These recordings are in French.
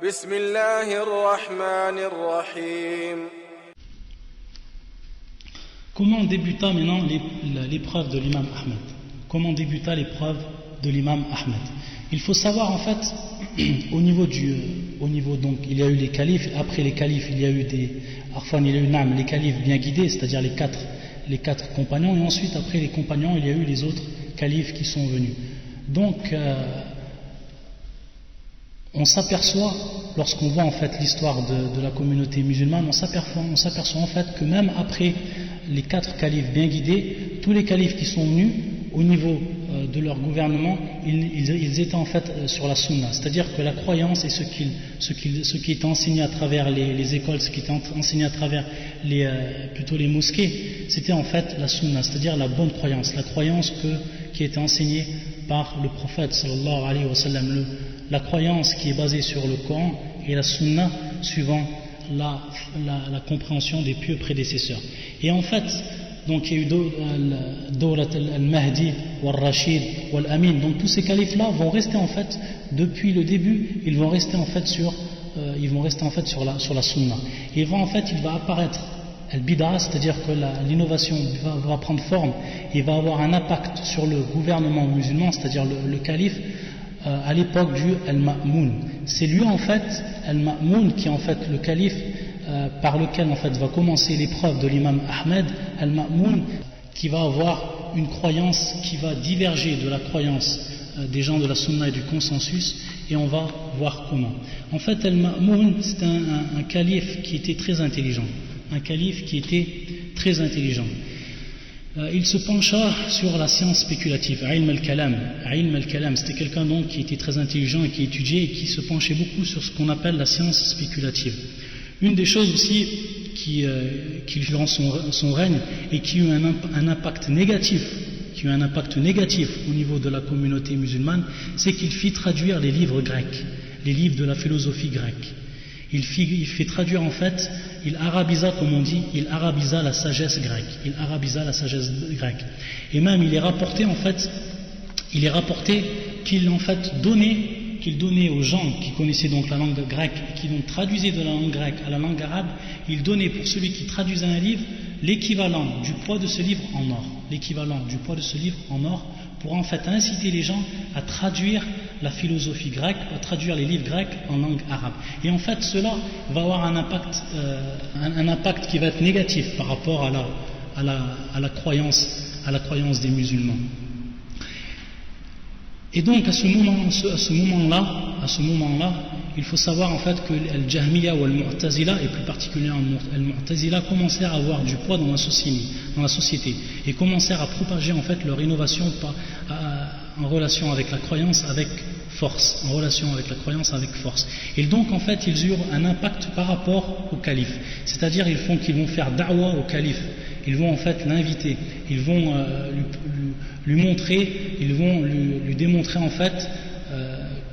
بسم الله الرحمن الرحيم. Comment débuta maintenant l'épreuve de l'imam Ahmed? Comment débuta l'épreuve de l'imam Ahmed? Il faut savoir en fait, au niveau donc, il y a eu les califes, après les califes, il y a eu les califes bien guidés, c'est-à-dire les quatre compagnons, et ensuite après les compagnons, il y a eu les autres califes qui sont venus. Donc, on s'aperçoit, lorsqu'on voit en fait l'histoire de la communauté musulmane, on s'aperçoit en fait que même après les 4 califes bien guidés, tous les califes qui sont venus, au niveau de leur gouvernement, ils étaient en fait sur la sunna, c'est-à-dire que la croyance et ce qui est enseigné à travers les écoles, ce qui est enseigné à travers plutôt les mosquées, c'était en fait la sunna, c'est-à-dire la bonne croyance, la croyance qui était enseignée par le prophète sallallahu alayhi wa sallam, la croyance qui est basée sur le Coran et la sunna suivant la compréhension des pieux prédécesseurs. Et en fait, donc il y a eu Dawlat al-Mahdi, al-Rashid, al-Amin, donc tous ces califes-là vont rester en fait, depuis le début, ils vont rester en fait sur la sunna. Et il va apparaître al-bid'a, c'est-à-dire que l'innovation va prendre forme et va avoir un impact sur le gouvernement musulman, c'est-à-dire le calife, à l'époque du Al-Ma'moun. C'est lui en fait, Al-Ma'moun, qui est en fait le calife par lequel en fait va commencer l'épreuve de l'imam Ahmed. Al-Ma'moun qui va avoir une croyance qui va diverger de la croyance des gens de la sunna et du consensus, et on va voir comment. En fait, Al-Ma'moun, c'est un calife qui était très intelligent. Il se pencha sur la science spéculative, ilm al-kalam, c'était quelqu'un donc qui était très intelligent et qui étudiait et qui se penchait beaucoup sur ce qu'on appelle la science spéculative. Une des choses aussi qui durant son règne et qui eut un impact négatif au niveau de la communauté musulmane, c'est qu'il fit traduire les livres grecs, les livres de la philosophie grecque. Il fait traduire en fait, il arabisa comme on dit, il arabisa la sagesse grecque. Et même il est rapporté qu'il en fait donnait aux gens qui connaissaient donc la langue grecque, qui donc traduisaient de la langue grecque à la langue arabe, il donnait pour celui qui traduisait un livre l'équivalent du poids de ce livre en or, pour en fait inciter les gens à traduire la philosophie grecque, à traduire les livres grecs en langue arabe. Et en fait, cela va avoir un impact qui va être négatif par rapport à la croyance des musulmans. Et donc à ce moment-là, il faut savoir en fait que Al-Jahmiya ou Al-Mu'tazila, et plus particulièrement Al-Mu'tazila, commencèrent à avoir du poids dans la société et commencèrent à propager en fait leur innovation en relation avec la croyance avec force, Et donc en fait ils eurent un impact par rapport au calife, c'est-à-dire qu'ils vont faire da'wa au calife, ils vont en fait l'inviter, ils vont lui montrer, ils vont lui démontrer en fait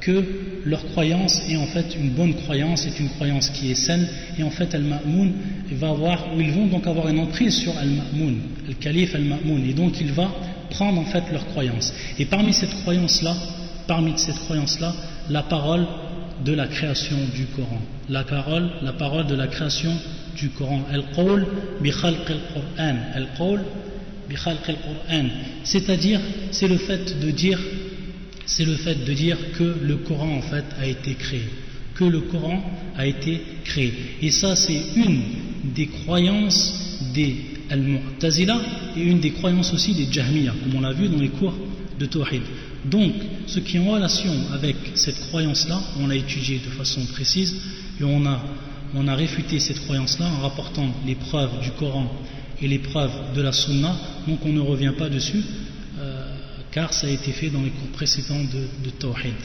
que leur croyance est en fait une bonne croyance, c'est une croyance qui est saine, et en fait Al-Ma'moun ils vont donc avoir une emprise sur Al-Ma'moun, le calife Al-Ma'moun, et donc il va prendre en fait leur croyance. Et parmi cette croyance-là, la parole de la création du Coran, la parole de la création du Coran, Al-Qawl bi khalq al-Qur'an, c'est-à-dire c'est le fait de dire que le Coran en fait a été créé, et ça c'est une des croyances des Al-Mu'tazila et une des croyances aussi des Jahmiya, comme on l'a vu dans les cours de Tawhid. Donc ce qui est en relation avec cette croyance-là, on l'a étudié de façon précise, et on a réfuté cette croyance-là en rapportant les preuves du Coran et les preuves de la Sunna, donc on ne revient pas dessus, car ça a été fait dans les cours précédents de Tawhid.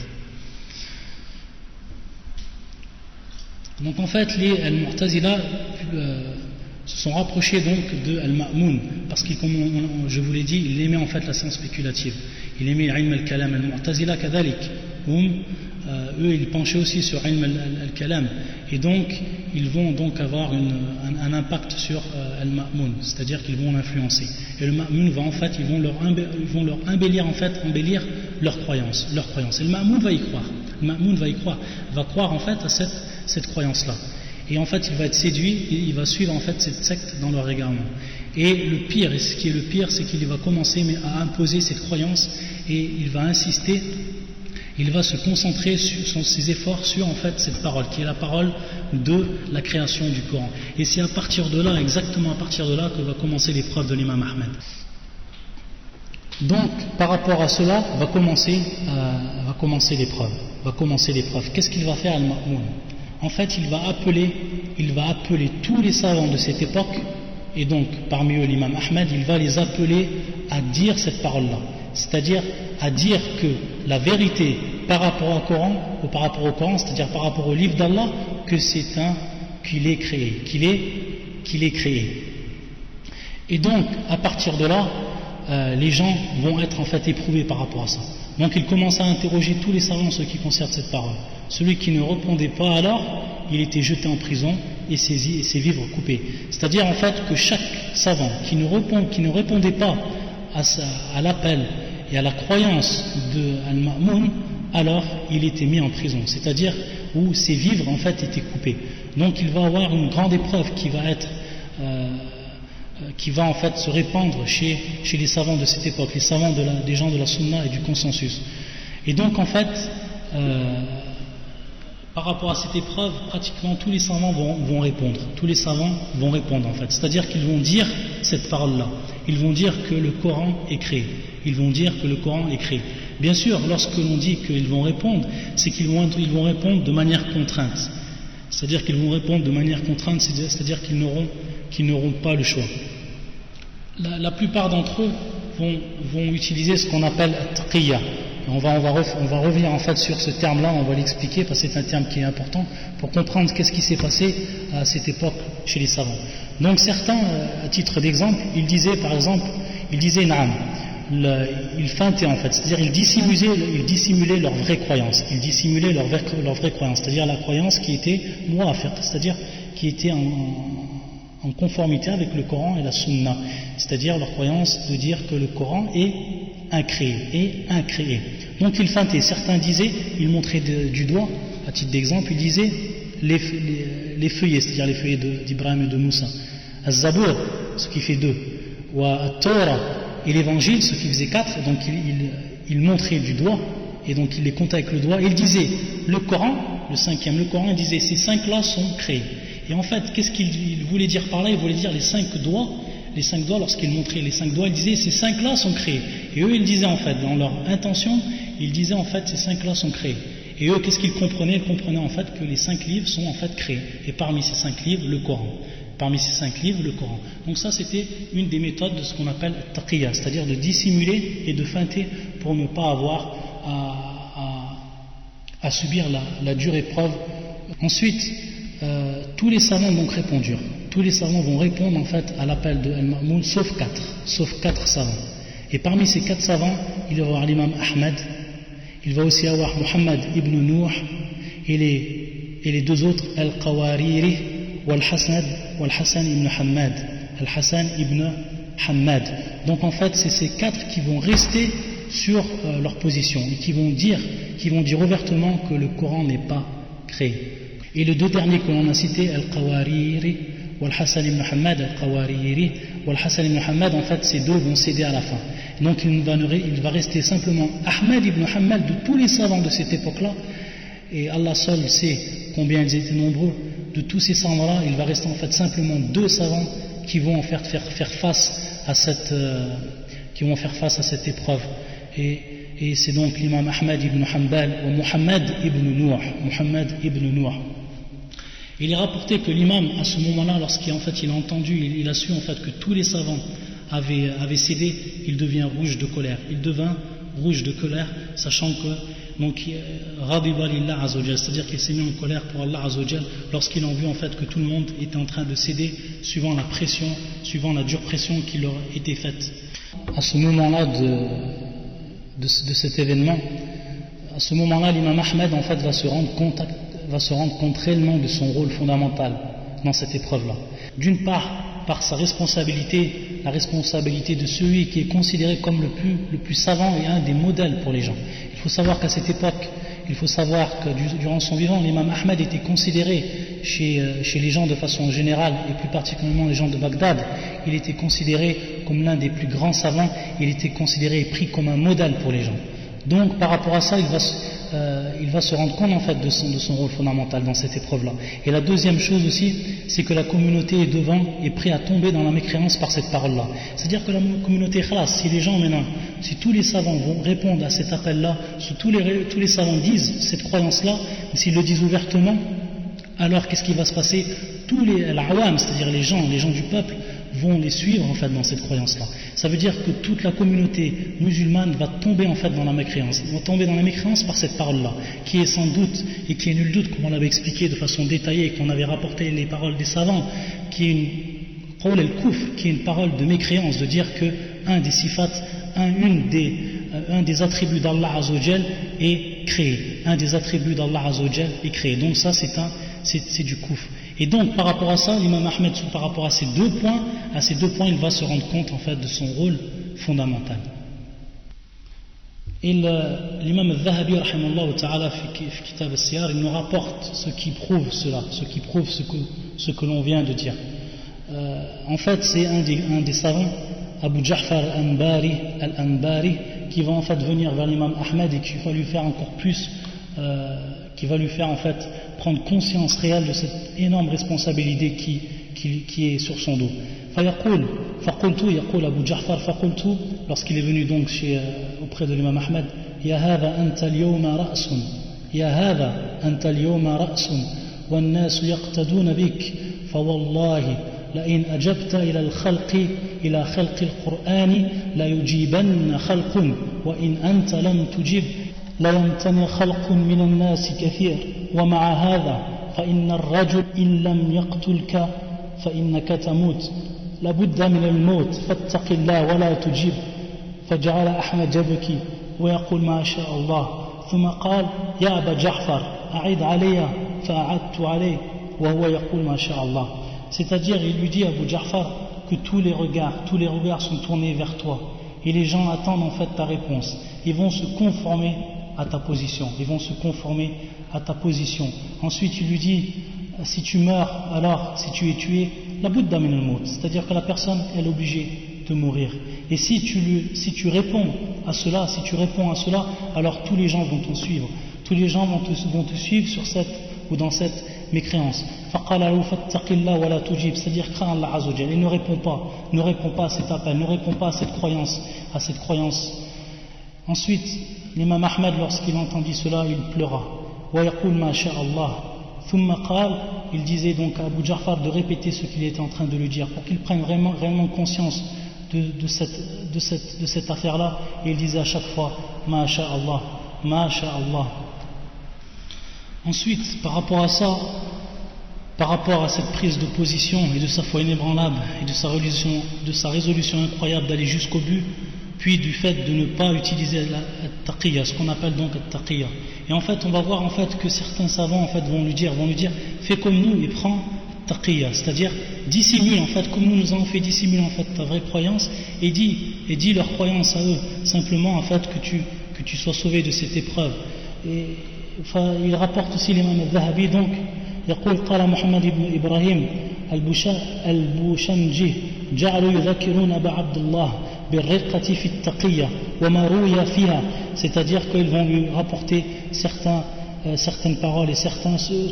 Donc en fait les Al-Mu'tazila se sont rapprochés donc de Al-Ma'moun, parce que comme je vous l'ai dit, il aimait en fait la science spéculative, il aimait ilm al-kalam. Al-Mu'tazila kadhalik, eux ils penchaient aussi sur ilm al-kalam, et donc ils vont donc avoir un impact sur Al-Ma'moun, c'est-à-dire qu'ils vont l'influencer, et le Ma'moun va en fait, ils vont leur embellir leur croyance. Et le ma'moun va y croire. Va croire en fait à cette croyance-là. Et en fait, il va être séduit et il va suivre en fait cette secte dans leur égarement. Et ce qui est le pire, c'est qu'il va commencer à imposer cette croyance et il va insister. Il va se concentrer sur ses efforts sur en fait cette parole, qui est la parole de la création du Coran. Et c'est à partir de là, exactement à partir de là, que va commencer l'épreuve de l'imam Ahmed. Donc, par rapport à cela, va commencer l'épreuve. Qu'est-ce qu'il va faire al-Ma'moun? En fait, il va appeler tous les savants de cette époque, et donc parmi eux l'imam Ahmed, il va les appeler à dire cette parole-là. C'est-à-dire à dire que la vérité par rapport au Coran, c'est-à-dire par rapport au livre d'Allah, que c'est qu'il est créé. Et donc, à partir de là, les gens vont être en fait éprouvés par rapport à ça. Donc il commence à interroger tous les savants en ce qui concerne cette parole. Celui qui ne répondait pas alors, il était jeté en prison et ses vivres coupés. C'est-à-dire en fait que chaque savant qui ne répondait pas à l'appel et à la croyance de Al-Ma'moun, alors il était mis en prison, c'est-à-dire où ses vivres en fait étaient coupés. Donc il va avoir une grande épreuve qui va en fait se répandre chez les savants de cette époque, les savants des gens de la Sunna et du consensus. Et donc en fait, par rapport à cette épreuve, pratiquement tous les savants vont répondre. Tous les savants vont répondre en fait. C'est-à-dire qu'ils vont dire cette parole-là. Ils vont dire que le Coran est créé. Bien sûr, lorsque l'on dit qu'ils vont répondre, c'est qu'ils vont répondre de manière contrainte. C'est-à-dire qu'ils vont répondre de manière contrainte, c'est-à-dire qu'ils n'auront pas le choix. La plupart d'entre eux vont utiliser ce qu'on appelle taqiyya. On va revenir en fait sur ce terme-là, on va l'expliquer parce que c'est un terme qui est important pour comprendre qu'est-ce qui s'est passé à cette époque chez les savants. Donc certains, à titre d'exemple, ils disaient na'am, ils feintaient en fait, c'est-à-dire ils dissimulaient leur vraie croyance, c'est-à-dire la croyance qui était muwafiq, c'est-à-dire qui était en conformité avec le Coran et la Sunna, c'est-à-dire leur croyance de dire que le Coran est incréé. Donc ils feintaient. Certains disaient, ils montraient du doigt, à titre d'exemple, ils disaient les feuillets, c'est-à-dire les feuillets d'Ibrahim et de Moussa. Az-Zabour, ce qui fait 2. Ou At-Torah et l'Évangile, ce qui faisait 4. Donc ils montraient du doigt, et donc ils les comptaient avec le doigt. Ils disaient, le Coran, le 5e, le Coran, il disait, ces 5 là sont créés. Et en fait, qu'est-ce qu'il voulait dire par là? Il voulait dire les 5 doigts. Les 5 doigts, lorsqu'il montrait les 5 doigts, il disait ces 5 là sont créés. Et eux, ils disaient en fait, dans leur intention, ils disaient en fait ces 5 là sont créés. Et eux, qu'est-ce qu'ils comprenaient? Ils comprenaient en fait que les 5 livres sont en fait créés. Et parmi ces 5 livres, le Coran. Donc ça, c'était une des méthodes de ce qu'on appelle taqiyya, c'est-à-dire de dissimuler et de feinter pour ne pas avoir à subir la dure épreuve. Ensuite, tous les savants donc répondirent. Tous les savants vont répondre en fait à l'appel de Al-Ma'moun, sauf 4 savants. Et parmi ces 4 savants, il va y avoir l'imam Ahmed, il va aussi avoir Muhammad ibn Nuh et les 2 autres, Al-Qawariri Wal-Hassan ibn Hammad. Donc en fait, c'est ces 4 qui vont rester sur leur position et qui vont dire ouvertement que le Coran n'est pas créé. Et les 2 derniers que l'on a cités, Al-Qawariri Wal-Hassan ibn Hammad, en fait, ces 2 vont céder à la fin. Donc il va rester simplement Ahmed ibn Hammad de tous les savants de cette époque-là. Et Allah seul sait combien ils étaient nombreux. De tous ces savants-là, il va rester en fait simplement 2 savants qui vont en faire face à cette épreuve. Et c'est donc l'imam Ahmed ibn Hanbal ou Muhammad ibn Nuh. Il est rapporté que l'imam, à ce moment-là, lorsqu'il a entendu, il a su en fait que tous les savants avaient cédé, il devient rouge de colère. Sachant que, donc, Radiba lillah azawajal, c'est-à-dire qu'il s'est mis en colère pour Allah azawajal, lorsqu'il a vu en fait que tout le monde était en train de céder, suivant la dure pression qui leur était faite. À ce moment-là de cet événement, à ce moment-là, l'imam Ahmed en fait va se rendre compte réellement de son rôle fondamental dans cette épreuve-là. D'une part, par sa responsabilité la responsabilité de celui qui est considéré comme le plus savant et un des modèles pour les gens. Il faut savoir qu'à cette époque, il faut savoir que durant son vivant, l'imam Ahmed était considéré chez les gens de façon générale, et plus particulièrement les gens de Bagdad, il était considéré comme l'un des plus grands savants, il était considéré et pris comme un modèle pour les gens. Donc par rapport à ça, il va se rendre compte en fait de son rôle fondamental dans cette épreuve-là. Et la deuxième chose aussi, c'est que la communauté est devant et prêt à tomber dans la mécréance par cette parole-là. C'est-à-dire que la communauté khalas, si les gens maintenant, si tous les savants vont répondre à cet appel-là, si tous les savants disent cette croyance-là, s'ils le disent ouvertement, alors qu'est-ce qui va se passer? Tous les al-awam, c'est-à-dire les gens du peuple, vont les suivre en fait dans cette croyance-là. Ça veut dire que toute la communauté musulmane va tomber en fait dans la mécréance. Ils vont tomber dans la mécréance par cette parole-là, qui est sans doute, et qui est nul doute, comme on l'avait expliqué de façon détaillée, et qu'on avait rapporté les paroles des savants, qui est une qawl al-kufr, qui est une parole de mécréance, de dire que un des sifat, un des attributs d'Allah Azzawajal est créé. Un des attributs d'Allah Azzawajal est créé. Donc ça c'est du kufr. Et donc par rapport à ça, l'imam Ahmed, par rapport à ces deux points, il va se rendre compte en fait de son rôle fondamental. Et l'imam al-Dhahabi rahimallahu ta'ala fi kitab al-Siyar, il nous rapporte ce qui prouve cela, ce que l'on vient de dire. En fait c'est un des savants, Abu Ja'far al-Anbari, qui va en fait venir vers l'imam Ahmed et qui va lui faire encore plus, qui va lui faire en fait prendre conscience réelle de cette énorme responsabilité qui est sur son dos. يقول Abu Ja'far, lorsqu'il est venu donc auprès de l'imam Ahmed, Ya hadha anta al-yawma ra'sun, Ya hadha anta al-yawma ra'sun, والناس يقتدون بك فوالله لئن أجبت إلى خلق القرآن ليجيبن خلق وإن أنت لم تجب ليمتنع خلق من الناس كثير ومع هذا فإن الرجل إن لم يقتلك فإنك تموت لابد من الموت فاتق الله ولا تجب فجعل أحمد يبكي ويقول ما شاء الله ثم قال يا أبا جعفر أعد علي فأعدت عليه وهو يقول ما شاء الله. C'est-à-dire, il lui dit à Abu Ja'far que tous les regards sont tournés vers toi et les gens attendent en fait ta réponse. Ils vont se conformer à ta position. Ensuite, il lui dit, si tu meurs, alors si tu es tué, la budda min al-maut, c'est-à-dire que la personne est obligée de mourir. Et si tu réponds à cela, alors tous les gens vont te suivre. Tous les gens vont te suivre sur cette ou dans cette mécréance. C'est-à-dire crains Allah Azzawajal et ne réponds pas à cet appel, ne réponds pas à cette croyance. Ensuite, l'imam Ahmed, lorsqu'il entendit cela, il pleura. Il disait donc à Abu Ja'far de répéter ce qu'il était en train de lui dire pour qu'il prenne réellement conscience de cette affaire-là, et il disait à chaque fois Ma sha Allah, Ma sha Allah. Ensuite, par rapport à cette prise de position et de sa foi inébranlable et de sa résolution incroyable d'aller jusqu'au but, puis du fait de ne pas utiliser la taqiyya, ce qu'on appelle donc la taqiyya. Et en fait, on va voir en fait que certains savants en fait vont lui dire fais comme nous et prends taqiyya, c'est-à-dire dissimule en fait comme nous avons fait dissimuler en fait ta vraie croyance et dis leur croyance à eux, simplement en fait que tu sois sauvé de cette épreuve. Et il rapporte aussi l'imam al-Dhahabi donc يقول قال محمد بن إبراهيم البوشنجي جعلوا يذكرون أبا عبد الله بالرقة في التقية وما روي فيها, c'est-à-dire qu'ils vont lui rapporter certaines paroles et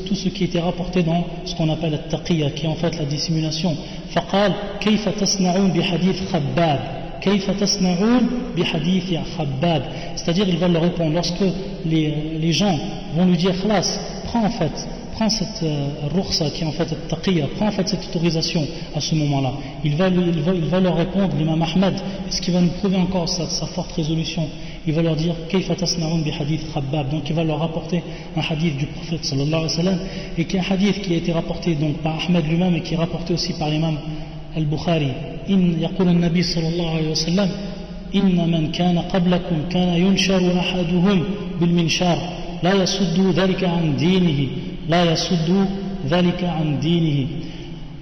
tout ce qui était rapporté dans ce qu'on appelle la taqiyya, qui est en fait la dissimulation. فقال كيف تصنعون بحديث خباب كيف تصنعون بحديث خباب, c'est-à-dire il va leur répondre lorsque les gens vont lui dire khlas, prends cette rukhsa qui est en fait cette taqiyya, prends en fait cette autorisation à ce moment-là. Il va leur répondre, l'imam Ahmed, ce qui va nous prouver encore sa forte résolution. Il va leur dire kayfa tasna'un bi hadith Khabbab, donc il va leur rapporter un hadith du prophète sallallahu alayhi wa sallam, et qui est un hadith qui a été rapporté donc par Ahmed lui-même et qui est rapporté aussi par l'imam al-Bukhari. يقول النبي صلى الله عليه وسلم إن من كان قبلكم كان ينشر أحدهم بالمنشار لا يصد ذلك عن دينه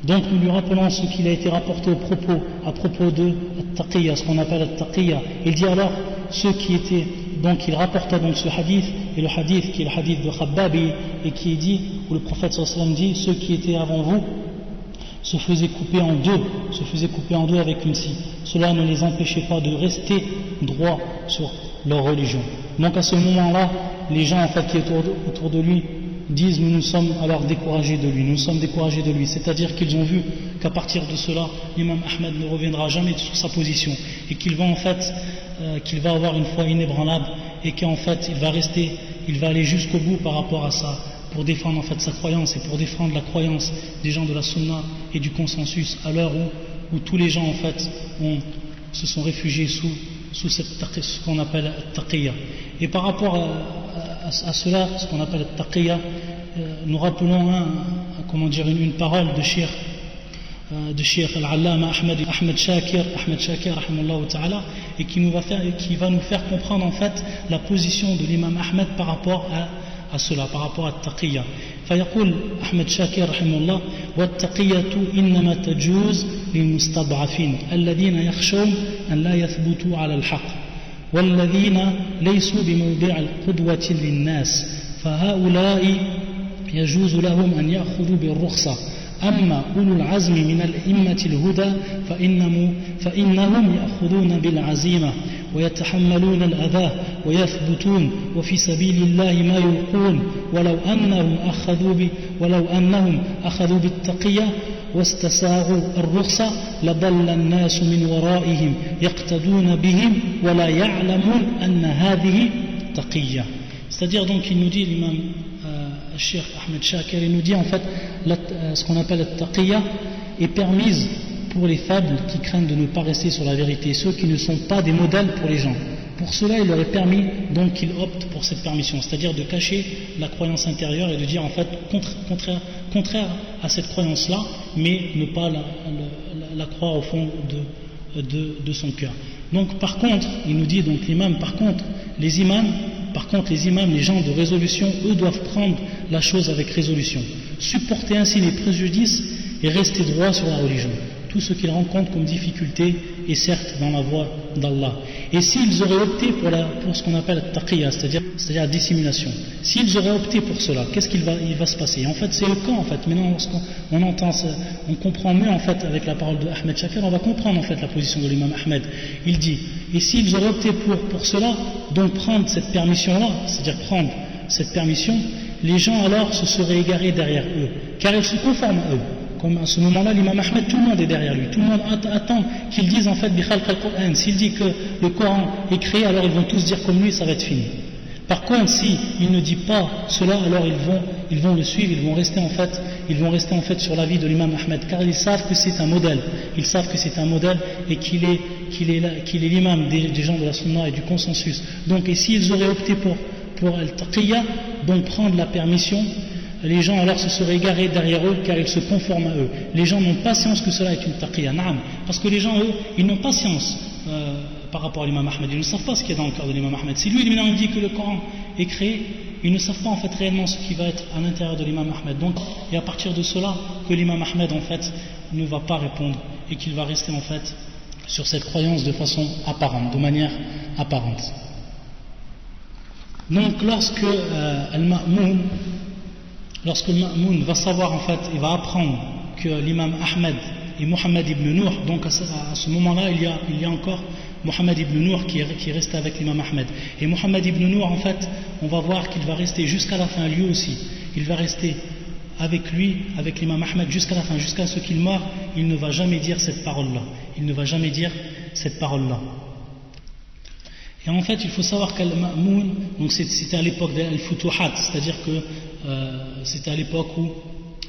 Donc nous lui rappelons ce qu'il a été rapporté à propos de At-Taqiyya, ce qu'on appelle At-Taqiyya. Il dit alors, ceux qui étaient, donc il rapporta donc ce hadith, et le hadith qui est le hadith de Khabbab, et qui est dit, où le prophète sallallahu alayhi wa sallam dit, ceux qui étaient avant vous se faisaient couper en deux avec une scie. Cela ne les empêchait pas de rester droits sur leur religion. Donc à ce moment-là, les gens en fait qui étaient autour de lui disent, nous sommes alors découragés de lui, c'est-à-dire qu'ils ont vu qu'à partir de cela, l'imam Ahmed ne reviendra jamais sur sa position et qu'il va en fait, qu'il va avoir une foi inébranlable et qu'en fait il va aller jusqu'au bout par rapport à ça, pour défendre en fait sa croyance et pour défendre la croyance des gens de la sunna et du consensus à l'heure où tous les gens en fait se sont réfugiés sous ce qu'on appelle taqiyya. Et par rapport à cela, ce qu'on appelle taqiyya, nous rappelons une parole de Cheikh Al-Allama Ahmed Shakir rahimahullah ta'ala, et qui va nous faire comprendre en fait la position de l'imam Ahmed par rapport à cela, par rapport à التقية. فيقول أحمد شاكر رحمه الله: والتقية إنما تجوز للمستضعفين الذين يخشون أن لا يثبتوا على الحق والذين ليسوا بموضع القدوة للناس، فهؤلاء يجوز لهم أن يأخذوا بالرخصة. أما أولو العزم من الأئمة الهدى فإنهم يأخذون بالعزيمة ويتحملون الأذى ويثبتون وفي سبيل الله ما يلقون، ولو أنهم أخذوا بالتقية واستساغوا الرخصة لضل الناس من ورائهم يقتدون بهم ولا يعلمون أن هذه تقية. C'est-à-dire donc il nous dit l'imam Cheikh Ahmed Shakir, il nous dit en fait ce qu'on appelle la taqiyya est permise pour les faibles qui craignent de ne pas rester sur la vérité, ceux qui ne sont pas des modèles pour les gens. Pour cela, il leur est permis donc qu'ils optent pour cette permission, c'est-à-dire de cacher la croyance intérieure et de dire en fait contraire à cette croyance-là, mais ne pas la croire au fond de son cœur. Donc par contre, il nous dit donc l'imam, par contre les imams, les gens de résolution, eux doivent prendre la chose avec résolution, supporter ainsi les préjudices et rester droit sur la religion. Tout ce qu'ils rencontrent comme difficulté est certes dans la voie d'Allah. Et s'ils auraient opté pour ce qu'on appelle la taqiyya, c'est-à-dire la dissimulation, s'ils auraient opté pour cela, qu'est-ce qu'il va se passer? En fait, c'est le cas en fait. Maintenant, lorsqu'on entend ça, on comprend mieux en fait avec la parole de Ahmed Shakir, on va comprendre en fait la position de l'imam Ahmed. Il dit, et s'ils auraient opté pour cela, donc prendre cette permission-là, c'est-à-dire prendre cette permission, les gens alors se seraient égarés derrière eux, car ils se conforment à eux. Comme à ce moment-là, l'imam Ahmed, tout le monde est derrière lui, tout le monde attend qu'il dise en fait bi khalq al-Qur'an. S'il dit que le Coran est créé, alors ils vont tous dire comme lui, ça va être fini. Par contre, si il ne dit pas cela, alors ils vont le suivre, ils vont rester en fait sur la vie de l'imam Ahmed, car ils savent que c'est un modèle, et qu'il est l'imam des gens de la sunna et du consensus. Donc, et s'ils auraient opté pour al-taqiyya, donc prendre la permission, les gens alors se seraient égarés derrière eux car ils se conforment à eux. Les gens n'ont pas science que cela est une taqiyya, naam, parce que les gens eux, ils n'ont pas science par rapport à l'imam Ahmed, ils ne savent pas ce qu'il y a dans le cœur de l'imam Ahmed. Si lui il dit que le Coran est créé, ils ne savent pas en fait réellement ce qui va être à l'intérieur de l'imam Ahmed. Donc, et à partir de cela que l'imam Ahmed en fait ne va pas répondre et qu'il va rester en fait sur cette croyance de façon apparente, de manière apparente. Donc lorsque le Ma'moun va savoir en fait, il va apprendre que l'imam Ahmed et Mohammed ibn Nour, donc à ce moment-là il y a encore Mohammed ibn Nour qui est resté avec l'imam Ahmed. Et Mohammed ibn Nour en fait, on va voir qu'il va rester jusqu'à la fin lui aussi. Il va rester avec lui, avec l'imam Ahmed jusqu'à la fin, jusqu'à ce qu'il meure. Il ne va jamais dire cette parole-là. Et en fait, il faut savoir qu'Al-Ma'moun, donc c'était à l'époque d'Al-Futuhat, c'est-à-dire que c'était à l'époque où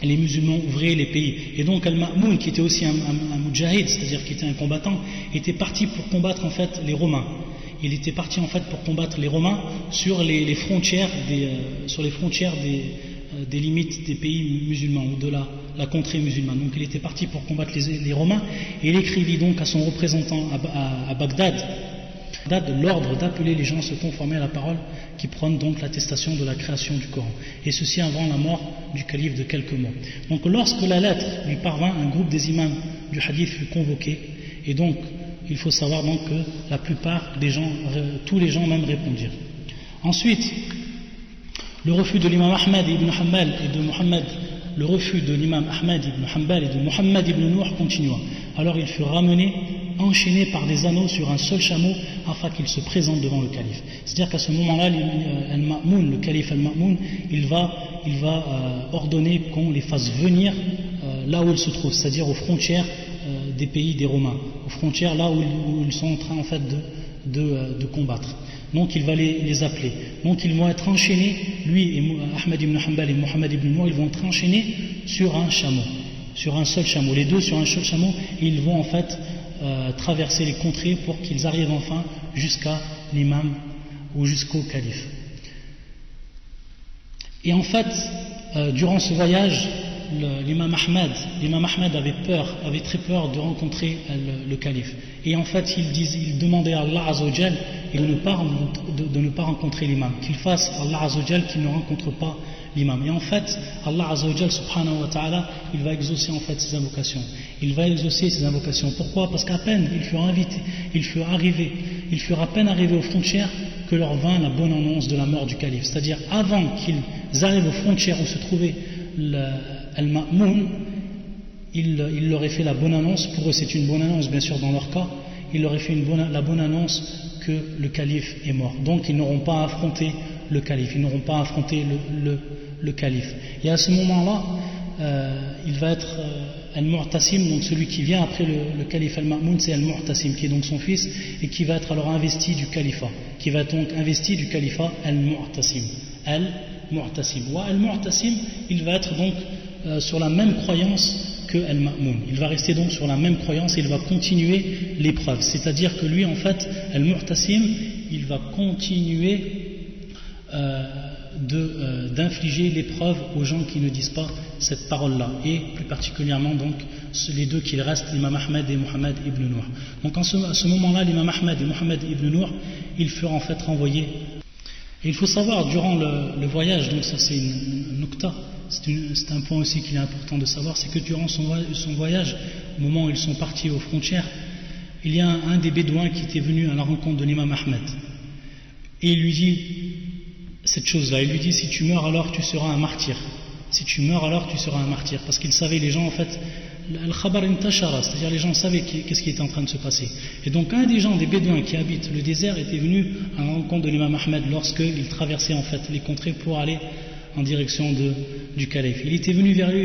les musulmans ouvraient les pays. Et donc Al-Ma'moun, qui était aussi un mujahid, c'est-à-dire qui était un combattant, était parti pour combattre en fait les Romains. Il était parti en fait pour combattre les Romains sur les frontières des limites des pays musulmans ou de la contrée musulmane. Donc il était parti pour combattre les Romains et il écrivit donc à son représentant à Bagdad l'ordre d'appeler les gens à se conformer à la parole qui prône donc l'attestation de la création du Coran. Et ceci avant la mort du calife de quelques mois. Donc lorsque la lettre lui parvint, un groupe des imams du hadith fut convoqué, et donc il faut savoir donc que la plupart des gens, tous les gens même répondirent. Ensuite, le refus de l'imam Ahmed ibn Hanbal et de Mohammed, le refus de l'imam Ahmed ibn Hanbal et de Mohammed ibn Nour continua. Alors il fut ramené, enchaîné par des anneaux sur un seul chameau afin qu'il se présente devant le calife. C'est-à-dire qu'à ce moment-là, le calife Al-Ma'moun, il va ordonner qu'on les fasse venir là où ils se trouvent, c'est-à-dire aux frontières des pays des Romains, aux frontières là où ils sont en train en fait de combattre. Donc il va les appeler. Donc ils vont être enchaînés, lui et Ahmed ibn Hanbal et Mohammed ibn Nour, ils vont être enchaînés sur un chameau, sur un seul chameau, les deux sur un seul chameau, et ils vont en fait traverser les contrées pour qu'ils arrivent enfin jusqu'à l'imam ou jusqu'au calife. Et en fait, durant ce voyage, l'imam Ahmed avait très peur de rencontrer le calife. Et en fait, il demandait à Allah Azzawajal de ne pas rencontrer l'imam, qu'il fasse Allah Azzawajal qu'il ne rencontre pas l'imam. Et en fait, Allah Azzawajal subhanahu wa ta'ala, il va exaucer en fait ses invocations. Il va exaucer ses invocations. Pourquoi? Parce qu'à peine ils furent à peine arrivés aux frontières que leur vint la bonne annonce de la mort du calife. C'est-à-dire avant qu'ils arrivent aux frontières où se trouvait Al-Ma'moun, il leur ait fait la bonne annonce. Pour eux c'est une bonne annonce bien sûr dans leur cas. Il leur ait fait la bonne annonce que le calife est mort. Donc ils n'auront pas affronté le calife, ils n'auront pas affronté le calife. Et à ce moment-là, il va être Al-Mu'tasim, donc celui qui vient après le calife Al-Ma'moun, c'est Al-Mu'tasim, qui est donc son fils, et qui va être alors investi du califat, qui va donc investi du califat Al-Mu'tasim. Al-Mu'tasim. Wa Al-Mu'tasim, il va être donc sur la même croyance que Al-Ma'moun. Il va rester donc sur la même croyance et il va continuer l'épreuve. C'est-à-dire que lui, en fait, Al-Mu'tasim, il va continuer d'infliger l'épreuve aux gens qui ne disent pas cette parole-là, et plus particulièrement donc les deux qu'il reste, l'imam Ahmed et Mohammed ibn Nour. Donc à ce moment-là, l'imam Ahmed et Mohammed ibn Nour, ils furent en fait renvoyés. Et il faut savoir, durant le voyage, donc ça c'est une nukta, c'est un point aussi qu'il est important de savoir, c'est que durant son voyage, au moment où ils sont partis aux frontières, il y a un des bédouins qui était venu à la rencontre de l'imam Ahmed, et il lui dit cette chose-là, il lui dit: si tu meurs alors tu seras un martyr, si tu meurs alors tu seras un martyr, parce qu'il savait, les gens en fait, al-khabar intashara, c'est-à-dire les gens savaient qu'est-ce qui était en train de se passer. Et donc un des gens, des bédouins qui habitent le désert, était venu à la rencontre de l'imam Ahmed lorsqu'il traversait en fait les contrées pour aller en direction du calife. Il était venu vers lui et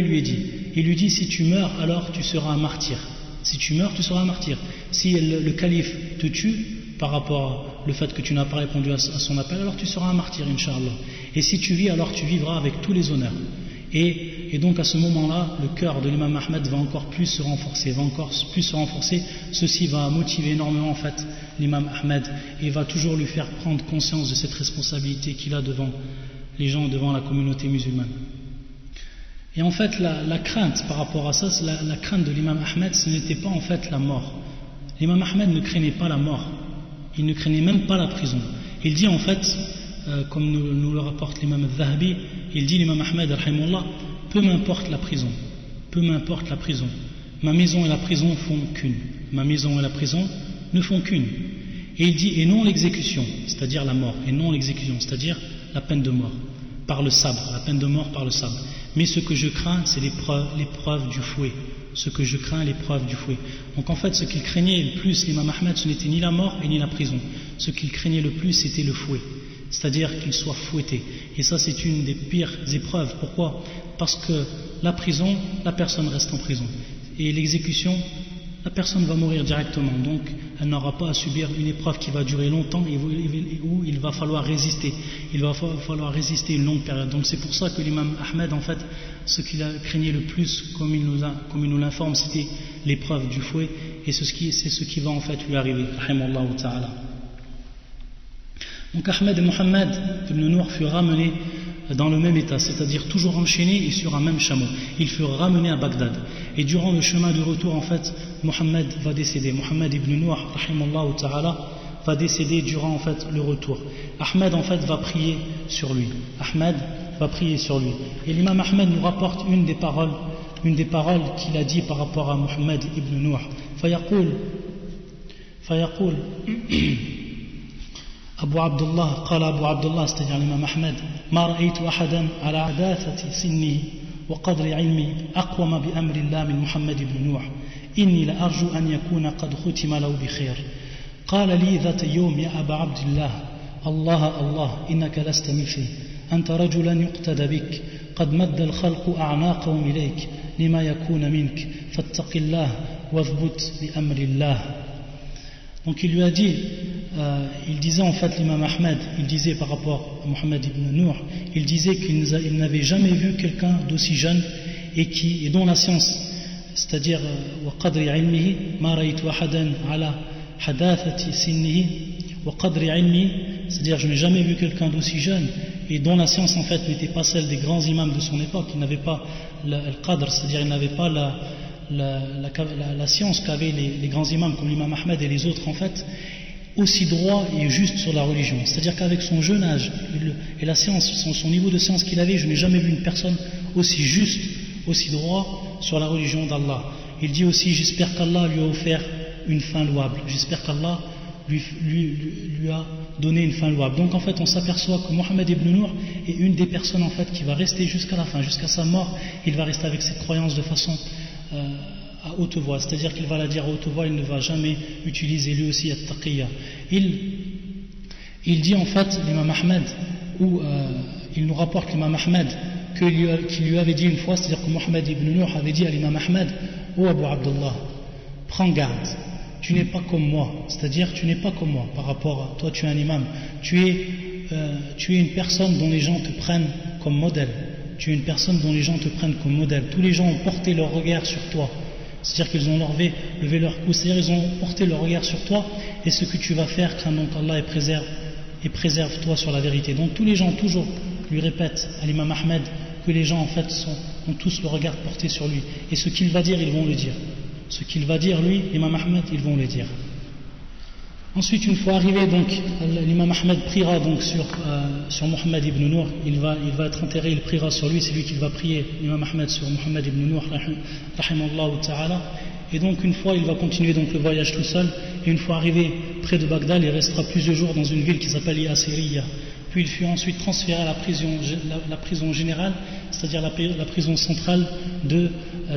il lui dit: si tu meurs alors tu seras un martyr, si tu meurs tu seras un martyr. Si le calife te tue par rapport au fait que tu n'as pas répondu à son appel, alors tu seras un martyr, Inch'Allah. Et si tu vis, alors tu vivras avec tous les honneurs. Et donc à ce moment-là, le cœur de l'imam Ahmed va encore plus se renforcer, Ceci va motiver énormément en fait l'imam Ahmed, et va toujours lui faire prendre conscience de cette responsabilité qu'il a devant les gens, devant la communauté musulmane. Et en fait, la crainte par rapport à ça, la crainte de l'imam Ahmed, ce n'était pas en fait la mort. L'imam Ahmed ne craignait pas la mort, il ne craignait même pas la prison. Il dit en fait, comme nous le rapporte l'imam al-Zahabi, il dit, l'imam Ahmed, peu m'importe la prison, ma maison et la prison font qu'une, ma maison et la prison ne font qu'une. Et il dit, et non l'exécution, c'est-à-dire la mort, et non l'exécution, c'est-à-dire la peine de mort par le sabre, la peine de mort par le sabre. Mais ce que je crains, c'est l'épreuve du fouet. Donc en fait, ce qu'il craignait le plus, l'imam Ahmed, ce n'était ni la mort et ni la prison. Ce qu'il craignait le plus, c'était le fouet, c'est-à-dire qu'il soit fouetté. Et ça, c'est une des pires épreuves. Pourquoi? Parce que la prison, la personne reste en prison. Et l'exécution, la personne va mourir directement. Donc elle n'aura pas à subir une épreuve qui va durer longtemps et où il va falloir résister. Il va falloir résister une longue période. Donc c'est pour ça que l'imam Ahmed, en fait, ce qu'il craignait le plus, comme il nous l'informe, c'était l'épreuve du fouet, et c'est ce qui va en fait lui arriver. Rahimallahu ta'ala. Donc Ahmed et Mohammed ibn Nour furent ramenés dans le même état, c'est-à-dire toujours enchaînés et sur un même chameau. Ils furent ramenés à Bagdad. Et durant le chemin de retour, en fait, Mohammed va décéder. Mohammed ibn Nour, rahimallahu ta'ala, va décéder durant en fait le retour. Ahmed en fait va prier sur lui. Ahmed va prier sur lui. Et l'imam Ahmed nous rapporte une des paroles qu'il a dit par rapport à Muhammad ibn Nuh. فيقول أبو عبد الله قال أبو عبد الله c'est-à-dire الإمام أحمد ما رأيت أحدا على عداثة سنه وقدر علمي أقوم بأمر الله من محمد بن نوح إني لأرجو أن يكون قد ختم له بخير قال لي ذات يوم يا أبا عبد الله الله الله إنك لست مثلي أنت رجلا يقتدى بك قد مد الخلق أعناقهم إليك لما يكون منك فاتق الله واثبت بأمر الله. Donc il lui a dit, il disait en fait l'imam Ahmed, il disait par rapport à Muhammad ibn Nuh, il disait qu'il n'avait jamais vu quelqu'un d'aussi jeune et dont la science, c'est-à-dire وقدر علمه ما رأيت أحدا على حداثة سنه وقدر علمه, c'est-à-dire je n'ai jamais vu quelqu'un d'aussi jeune et dont la science en fait n'était pas celle des grands imams de son époque. Il n'avait pas le qadr, c'est-à-dire il n'avait pas la science qu'avaient les grands imams comme l'imam Ahmed et les autres en fait, aussi droit et juste sur la religion. C'est-à-dire qu'avec son jeune âge et la science, son niveau de science qu'il avait, je n'ai jamais vu une personne aussi juste, aussi droit sur la religion d'Allah. Il dit aussi, j'espère qu'Allah lui a offert une fin louable. J'espère qu'Allah lui a donné une fin louable. Donc en fait on s'aperçoit que Muhammad ibn Nuh est une des personnes en fait qui va rester jusqu'à la fin, jusqu'à sa mort. Il va rester avec cette croyance de façon à haute voix, c'est-à-dire qu'il va la dire à haute voix, il ne va jamais utiliser lui aussi at-taqiyya. Il dit en fait l'imam Ahmed, ou il nous rapporte l'imam Ahmed qu'il lui avait dit une fois, c'est-à-dire que Muhammad ibn Nuh avait dit à l'imam Ahmed: ô Abu Abdullah, prends garde, tu n'es pas comme moi, c'est-à-dire tu n'es pas comme moi par rapport à toi, tu es un imam, tu es une personne dont les gens te prennent comme modèle. Tu es une personne dont les gens te prennent comme modèle. Tous les gens ont porté leur regard sur toi. C'est-à-dire qu'ils ont levé leur cou. C'est-à-dire qu'ils ont porté leur regard sur toi. Et ce que tu vas faire, crains donc Allah et préserve-toi sur la vérité. Donc tous les gens toujours lui répètent à l'imam Ahmed que les gens en fait ont tous le regard porté sur lui. Et ce qu'il va dire, ils vont le dire. Ce qu'il va dire lui, l'imam Ahmed, ils vont le dire. Ensuite, une fois arrivé, donc, l'imam Ahmed priera donc sur Muhammad ibn Nuh. Il va être enterré, il priera sur lui, c'est lui qui va prier, l'imam Ahmed, sur Muhammad ibn Nuh, rahimallahu ta'ala. Et donc, une fois, il va continuer donc le voyage tout seul. Et une fois arrivé près de Bagdad, il restera plusieurs jours dans une ville qui s'appelle Yasiriya. Puis il fut ensuite transféré à la prison générale, c'est-à-dire la prison centrale de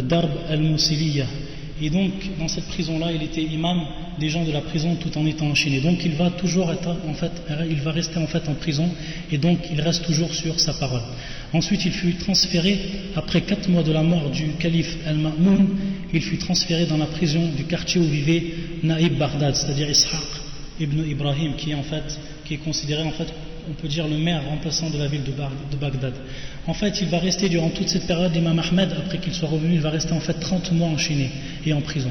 Darb al-Mousiliya. Et donc, dans cette prison-là, il était imam des gens de la prison tout en étant enchaîné. Donc, il va toujours être, en fait, il va rester en fait en prison, et donc il reste toujours sur sa parole. Ensuite, il fut transféré, après 4 mois de la mort du calife Al-Ma'moun, il fut transféré dans la prison du quartier où vivait Naïb Baghdad, c'est-à-dire Ishaq ibn Ibrahim, qui est considéré en fait, on peut dire, le maire remplaçant de la ville de Bagdad. En fait, il va rester durant toute cette période, l'imam Ahmed, après qu'il soit revenu, il va rester en fait 30 mois enchaîné et en prison.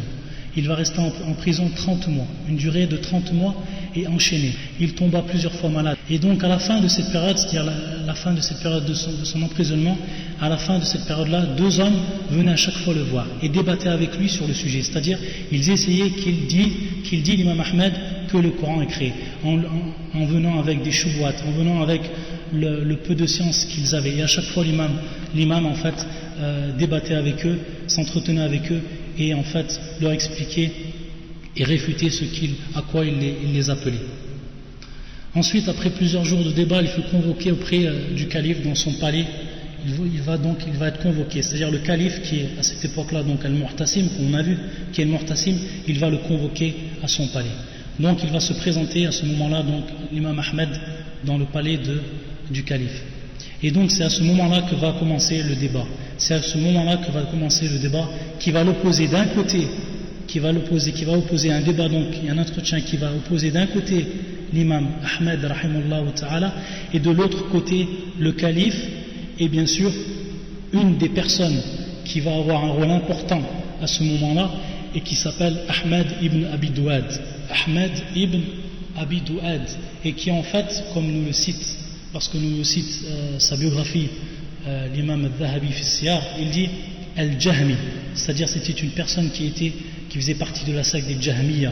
Il va rester en prison 30 mois, une durée de 30 mois et enchaîné. Il tomba plusieurs fois malade. Et donc à la fin de cette période, c'est-à-dire la fin de cette période de son emprisonnement, à la fin de cette période-là, 2 hommes venaient à chaque fois le voir et débattaient avec lui sur le sujet. C'est-à-dire, ils essayaient qu'il dit l'imam Ahmed que le Coran est créé, en venant avec des choubouat, en venant avec le peu de science qu'ils avaient. Et à chaque fois, l'imam en fait débattait avec eux, s'entretenait avec eux et en fait leur expliquait et réfutait à quoi il les appelait. Ensuite, après plusieurs jours de débat, il fut convoqué auprès du calife dans son palais. Il va être convoqué, c'est-à-dire le calife qui est à cette époque-là, donc Al-Mu'tasim, qu'on a vu, qui est Al-Mu'tasim, il va le convoquer à son palais. Donc il va se présenter à ce moment-là, donc l'imam Ahmed, dans le palais du calife. Et donc c'est à ce moment-là que va commencer le débat. C'est à ce moment-là que va commencer le débat qui va l'opposer d'un côté, qui va opposer un débat, donc il y a un entretien qui va opposer d'un côté l'imam Ahmed rahimahullah ta'ala et de l'autre côté le calife et bien sûr une des personnes qui va avoir un rôle important à ce moment-là et qui s'appelle Ahmed ibn Abi Douad. Ahmed ibn Abi Douad, et qui en fait, comme nous le cite, parce que nous le cite sa biographie, l'imam al-Dhahabi fi Siyar, il dit Al-Jahmi, c'est-à-dire c'était une personne qui faisait partie de la secte des Jahmiya.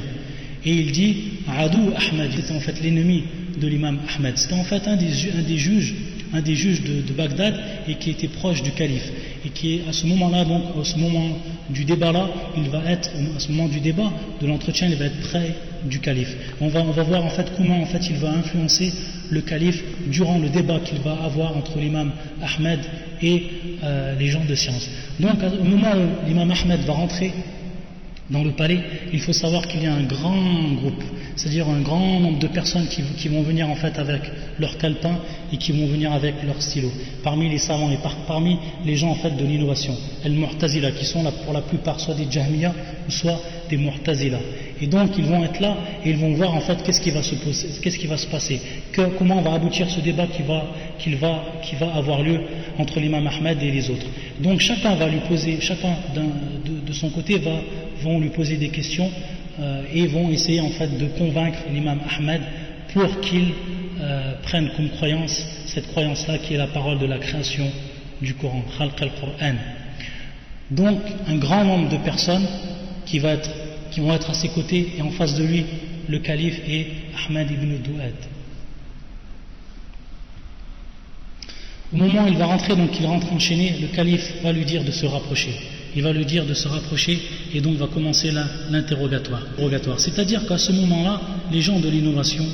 Et il dit Adou Ahmed, c'était en fait l'ennemi de l'imam Ahmed. C'était en fait un des juges de Bagdad et qui était proche du calife. Et qui à ce moment-là, donc à ce moment du débat là, il va être, à ce moment du débat, de l'entretien, il va être près du calife. On va voir en fait comment en fait il va influencer le calife durant le débat qu'il va avoir entre l'imam Ahmed et les gens de science. Donc au moment où l'imam Ahmed va rentrer dans le palais, il faut savoir qu'il y a un grand groupe, c'est-à-dire un grand nombre de personnes qui vont venir en fait avec leur calepin et qui vont venir avec leur stylo. Parmi les savants et parmi les gens en fait de l'innovation, al-Mu'tazila, qui sont là pour la plupart soit des Jahmiya ou soit des Mu'tazila. Et donc ils vont être là et ils vont voir en fait qu'est-ce qui va se passer, comment va aboutir ce débat qui va avoir lieu entre l'imam Ahmed et les autres. Donc chacun de son côté vont lui poser des questions et vont essayer en fait de convaincre l'imam Ahmed pour qu'il prenne comme croyance cette croyance-là qui est la parole de la création du Coran, Khalq al-Qur'an. Donc un grand nombre de personnes qui vont être à ses côtés et en face de lui le calife et Ahmed ibn Du'ad. Au moment où il va rentrer, donc il rentre enchaîné, le calife va lui dire de se rapprocher. Il va lui dire de se rapprocher et donc va commencer l'interrogatoire. C'est-à-dire qu'à ce moment-là, les gens de l'innovation,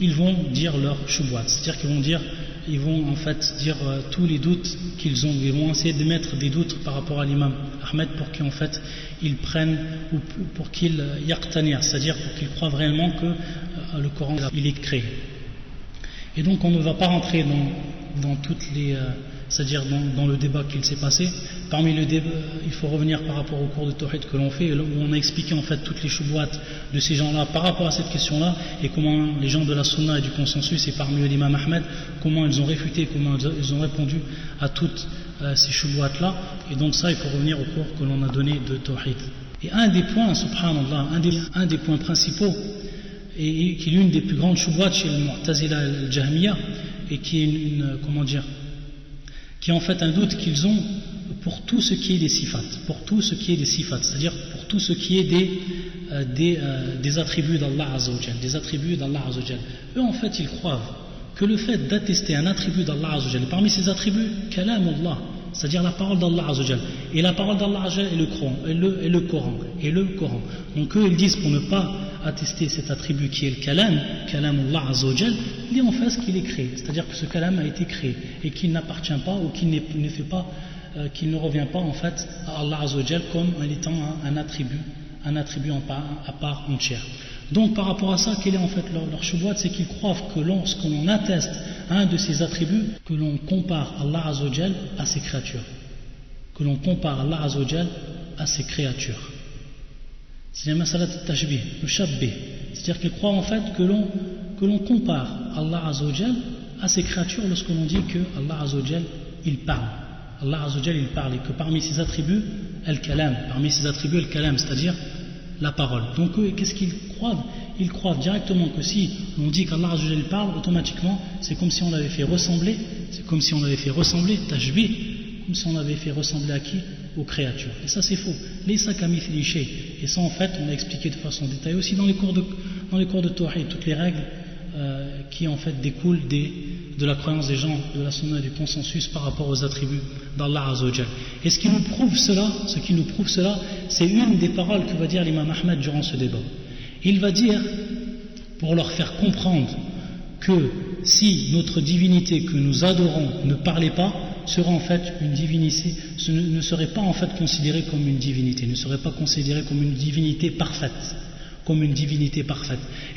ils vont dire leur shubhat, c'est-à-dire qu'ils vont en fait dire tous les doutes qu'ils ont. Ils vont essayer de mettre des doutes par rapport à l'imam Ahmed pour qu'en fait ils prennent ou pour qu'ils yaqtanir, c'est-à-dire pour qu'ils croient réellement que le Coran il est créé. Et donc on ne va pas rentrer dans toutes les c'est-à-dire dans le débat qu'il s'est passé. Parmi le débat, il faut revenir par rapport au cours de Tawhid que l'on fait, où on a expliqué en fait toutes les choubouates de ces gens-là par rapport à cette question-là, et comment les gens de la Sunna et du consensus, et parmi eux l'imam Ahmed, comment ils ont réfuté, comment ils ont répondu à toutes ces choubouates-là. Et donc ça, il faut revenir au cours que l'on a donné de Tawhid. Et un des points, subhanallah, un des points principaux, et qui est l'une des plus grandes choubouates chez le Mu'tazila al-Jahmiya, et qui est qui est en fait un doute qu'ils ont pour tout ce qui est des sifat, c'est-à-dire pour tout ce qui est des attributs d'Allah Azza wa Jal, Eux en fait ils croient que le fait d'attester un attribut d'Allah Azza wa Jal, parmi ces attributs, kalamullah, c'est-à-dire la parole d'Allah Azza wa Jal, et la parole d'Allah Azza wa Jal est le Coran. Donc eux ils disent pour ne pas attester cet attribut qui est le kalamullah Azza wa Jal, il est en fait ce qu'il est créé, c'est-à-dire que ce kalam a été créé et qu'il n'appartient pas ou qu'il ne revient pas en fait à Allah Azza wa Jal comme étant un attribut à part entière. Donc par rapport à ça, quel est en fait leur shubhat, c'est qu'ils croient que lorsqu'on atteste un de ces attributs, que l'on compare Allah Azza wa Jal à ses créatures. C'est masalat al-tashbih, le shabbih. C'est-à-dire qu'ils croient en fait que l'on compare Allah Azza wa Jal à ses créatures lorsque l'on dit que Allah Azza wa Jal il parle. Allah Azza wa Jal il parle et que parmi ses attributs, al-kalam, c'est-à-dire la parole. Donc eux, qu'est-ce qu'ils croient? Ils croient directement que si on dit qu'Allah Azza wa Jal parle, automatiquement, c'est comme si on l'avait fait ressembler, tashbih, comme si on l'avait fait ressembler à qui? Aux créatures. Et ça c'est faux. Laysa kamithlihi shay. Et ça en fait on a expliqué de façon détaillée aussi dans les cours de Tawhid, toutes les règles qui en fait découlent de la croyance des gens de la Sunna et du consensus par rapport aux attributs d'Allah Azza wa Jal. Et ce qui nous prouve cela, c'est une des paroles que va dire l'imam Ahmed durant ce débat. Il va dire, pour leur faire comprendre que si notre divinité que nous adorons ne parlait pas, sera en fait une divinité, ne serait pas en fait considérée comme une divinité, ne serait pas considérée comme une divinité parfaite,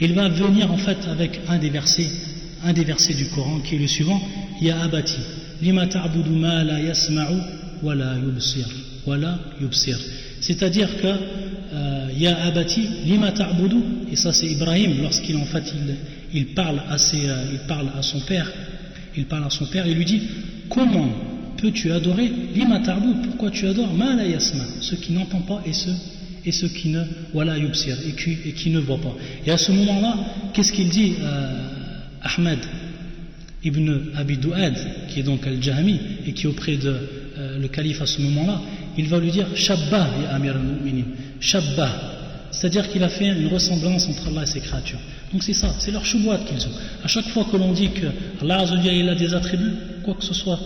Il va venir en fait avec un des versets du Coran qui est le suivant: Ya abati, lima ta'budu ma la yasma'u wa la yubsir. C'est-à-dire que Ya abati, lima ta'budu, et ça c'est Ibrahim lorsqu'il en fait il parle à son père, il lui dit: comment peux-tu adorer lima ta'bud, pourquoi tu adores ma la yasma, ce qui n'entend pas et ce qui ne wala yubsir, et qui ne voit pas. Et à ce moment-là, qu'est-ce qu'il dit Ahmed ibn Abi Du'ad, qui est donc al-Jahmi et qui est auprès de le calife à ce moment-là, il va lui dire: Shabbah ya amir al-mu'minin, Shabbah, c'est-à-dire qu'il a fait une ressemblance entre Allah et ses créatures. Donc c'est ça, c'est leur choubouat qu'ils ont. À chaque fois que l'on dit que Allah Azza wa Jalla, il a des attributs, quoi que ce soit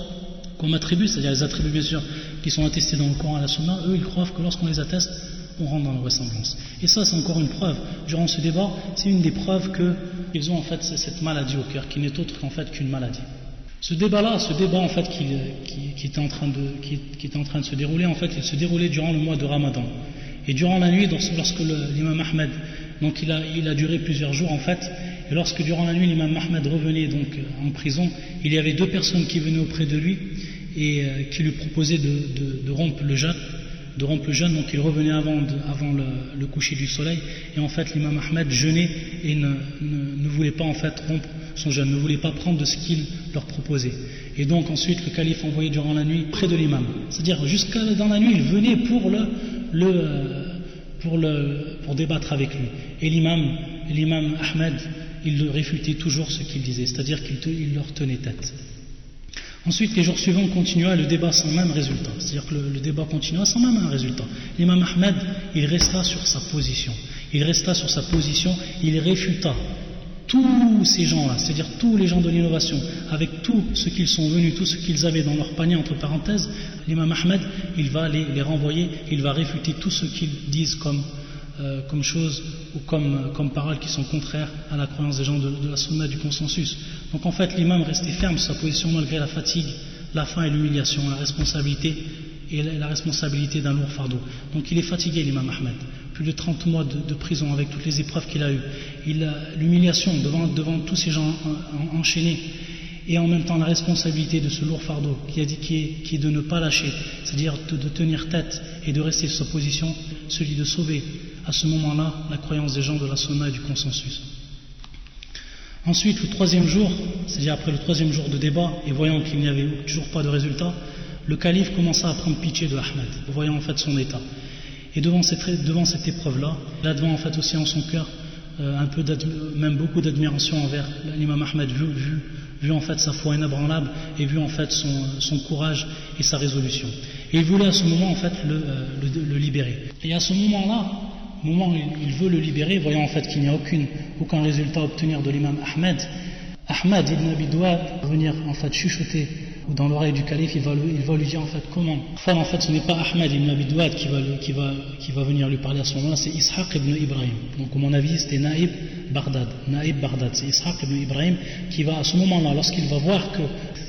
comme attributs, c'est-à-dire les attributs bien sûr qui sont attestés dans le Coran et la Sunna, eux ils croient que lorsqu'on les atteste, on rentre dans la ressemblance. Et ça c'est encore une preuve. Durant ce débat, c'est une des preuves qu'ils ont en fait cette maladie au cœur, qui n'est autre qu'en fait qu'une maladie. Ce débat en fait qui était en train de se dérouler, en fait il se déroulait durant le mois de Ramadan. Et durant la nuit, lorsque l'imam Ahmed, donc il a duré plusieurs jours en fait, et lorsque durant la nuit l'imam Ahmed revenait donc en prison, il y avait 2 personnes qui venaient auprès de lui et qui lui proposaient de rompre le jeûne. Donc il revenait avant le coucher du soleil, et en fait l'imam Ahmed jeûnait et ne voulait pas en fait rompre son jeûne, ne voulait pas prendre de ce qu'il leur proposait. Et donc ensuite le calife envoyait durant la nuit près de l'imam, c'est-à-dire jusqu'à dans la nuit il venait pour débattre avec lui. Et l'imam Ahmed, il réfutait toujours ce qu'il disait, c'est-à-dire qu'il leur tenait tête. Ensuite, les jours suivants continua le débat sans même résultat, c'est-à-dire que le débat continua sans même un résultat. L'imam Ahmed, il resta sur sa position, il réfuta tous ces gens-là, c'est-à-dire tous les gens de l'innovation, avec tout ce qu'ils sont venus, tout ce qu'ils avaient dans leur panier, entre parenthèses, l'imam Ahmed, il va les renvoyer, il va réfuter tout ce qu'ils disent comme choses ou comme paroles qui sont contraires à la croyance des gens de la sunna, du consensus. Donc en fait, l'imam restait ferme sur sa position malgré la fatigue, la faim et l'humiliation, la responsabilité d'un lourd fardeau. Donc il est fatigué, l'imam Ahmed. Plus de 30 mois de prison avec toutes les épreuves qu'il a eues. L'humiliation devant tous ces gens enchaînés, et en même temps la responsabilité de ce lourd fardeau qui est de ne pas lâcher, c'est-à-dire de tenir tête et de rester sur sa position, celui de sauver à ce moment-là la croyance des gens de la sunna et du consensus. Ensuite, le 3e jour, c'est-à-dire après le 3e jour de débat, et voyant qu'il n'y avait toujours pas de résultat, le calife commença à prendre pitié de Ahmed, voyant en fait son état. Et devant cette épreuve-là, là devant en fait aussi en son cœur même beaucoup d'admiration envers l'imam Ahmed, vu en fait sa foi inébranlable et vu en fait son courage et sa résolution. Et il voulait à ce moment en fait le libérer. Et à ce moment-là, au moment où il veut le libérer, voyant en fait qu'il n'y a aucun résultat à obtenir de l'imam Ahmed ibn Abi Duad va venir en fait chuchoter dans l'oreille du calife, il va lui dire en fait comment. Enfin en fait ce n'est pas Ahmed ibn Abi Duad qui va venir lui parler à ce moment-là, c'est Ishaq ibn Ibrahim. Donc à mon avis c'était Naïb Baghdad, c'est Ishaq ibn Ibrahim qui va à ce moment-là, lorsqu'il va voir que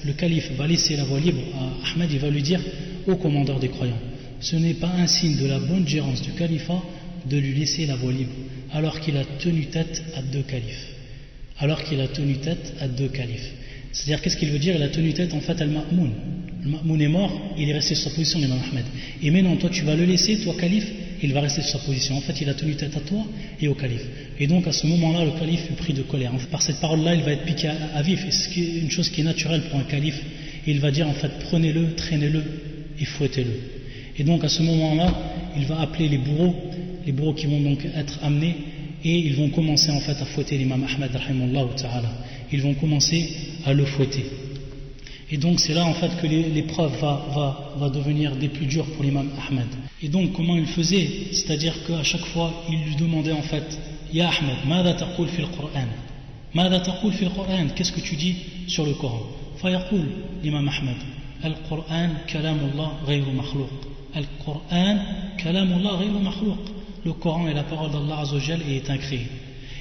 le calife va laisser la voie libre à Ahmed, il va lui dire: ô commandeur des croyants, ce n'est pas un signe de la bonne gérance du califat de lui laisser la voie libre alors qu'il a tenu tête à 2 califes. C'est-à-dire, qu'est-ce qu'il veut dire? Il a tenu tête en fait al-Ma'moun. Le Ma'moun est mort, il est resté sur sa position, l'imam Ahmed. Et maintenant, toi, tu vas le laisser, toi, calife, il va rester sur sa position. En fait, il a tenu tête à toi et au calife. Et donc, à ce moment-là, le calife fut pris de colère. En fait, par cette parole-là, il va être piqué à vif. Et c'est une chose qui est naturelle pour un calife. Et il va dire, en fait, prenez-le, traînez-le et fouettez-le. Et donc, à ce moment-là, il va appeler les bourreaux qui vont donc être amenés, et ils vont commencer en fait à fouetter l'imam Ahmed rahimahullah ta'ala. Ils vont commencer à le fouetter. Et donc c'est là en fait que l'épreuve va devenir des plus dures pour l'imam Ahmed. Et donc comment il faisait? C'est-à-dire qu'à chaque fois il lui demandait en fait: Ya Ahmed, mada taqul fil Qur'an? Mada taqul fil Qur'an? Qu'est-ce que tu dis sur le Coran? Fayaqul l'imam Ahmed: Al-Qur'an kalamullah ghayru makhlouq. Al-Qur'an kalamullah ghayru makhlouq. Le Coran est la parole d'Allah Azza wa Jal et est incréé.